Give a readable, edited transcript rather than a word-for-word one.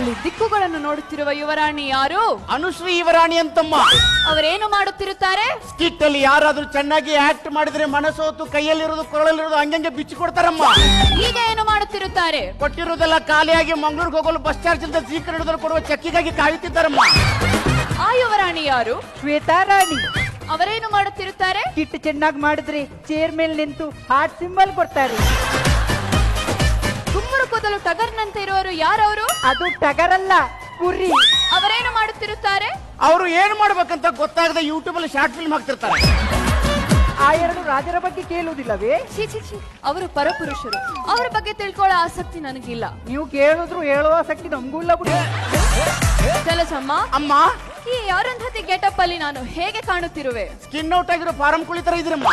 ಅಲ್ಲಿ ದಿಕ್ಕುಗಳನ್ನು ನೋಡುತ್ತಿರುವ ಯುವರಾಣಿ ಯಾರು? ಅನುಶ್ರೀ ಯುವರಾಣಿ ಅಂತಮ್ಮ. ಅವರೇನು ಮಾಡುತ್ತಿರುತ್ತಾರೆ? ಸ್ಕಿಟ್ ಅಲ್ಲಿ ಯಾರಾದ್ರೂ ಚೆನ್ನಾಗಿ ಆಕ್ಟ್ ಮಾಡಿದ್ರೆ ಮನಸ್ಸೋತು ಕೈಯಲ್ಲಿರೋದು ಕೊರಳಲ್ಲಿರೋದು ಹಂಗಂಗೆ ಬಿಚ್ಚಿ ಕೊಡ್ತಾರಮ್ಮ. ಈಗ ಏನು ಮಾಡುತ್ತಿರುತ್ತಾರೆ? ಕೊಟ್ಟಿರೋದೆಲ್ಲ ಖಾಲಿಯಾಗಿ ಮಂಗಳೂರಿಗೆ ಹೋಗಲು ಬಸ್ ಚಾರ್ಜ್ ಅಂತ ಜೀಕರಣದಲ್ಲಿ ಕೊಡುವ ಚೆಕ್ಕಿಗಾಗಿ ಕಾಯುತ್ತಿದ್ದಾರಮ್ಮ. ಆ ಯುವರಾಣಿ ಯಾರು? ಶ್ವೇತಾ ರಾಣಿ. ಅವರೇನು ಮಾಡುತ್ತಿರುತ್ತಾರೆ? ಕಿಟ್ ಚೆನ್ನಾಗಿ ಮಾಡಿದ್ರೆ ಚೇರ್ ಮೇಲೆ ನಿಂತು ಹಾರ್ಟ್ ಸಿಂಬಲ್ ಕೊಡ್ತಾರೆ. ಗುಮ್ಮಡು ಕೂದಲು ಟಗರ್ನಂತೆ ಇರುವರು ಯಾರವರು? ಅದು ಟಗರ್ ಅಲ್ಲ, ಕುರಿ. ಅವರೇನು ಮಾಡುತ್ತಿರುತ್ತಾರೆ? ಅವರು ಏನ್ ಮಾಡ್ಬೇಕಂತ ಗೊತ್ತಾಗದೆ ಯೂಟ್ಯೂಬ್ ಅಲ್ಲಿ ಶಾರ್ಟ್ ಫಿಲ್ಮ್ ಹಾಕ್ತಿರ್ತಾರೆ. ಆ ಎರಡು ರಾಜರ ಬಗ್ಗೆ ಕೇಳುವುದಿಲ್ಲವೇ? ಛೀ ಛೀ ಛೀ, ಅವರು ಪರಪುರುಷರು, ಅವರ ಬಗ್ಗೆ ತಿಳ್ಕೊಳ್ಳೋ ಆಸಕ್ತಿ ನನಗಿಲ್ಲ. ನೀವು ಕೇಳಿದ್ರು ಹೇಳುವ ಆಸಕ್ತಿ ನಮಗೂ ಇಲ್ಲ ಬಿಡಿ. ಕೆಲಸಮ್ಮ ಅಮ್ಮ, ಈ ಅರುಂಧತಿ ಗೆಟಪ್ ಅಲ್ಲಿ ನಾನು ಹೇಗೆ ಕಾಣುತ್ತಿರುವೆ? ಸ್ಕಿನ್ ಔಟ್ ಆಗಿರೋ ಫಾರಂ ಕುಳಿತರ ಇದ್ರಮ್ಮ.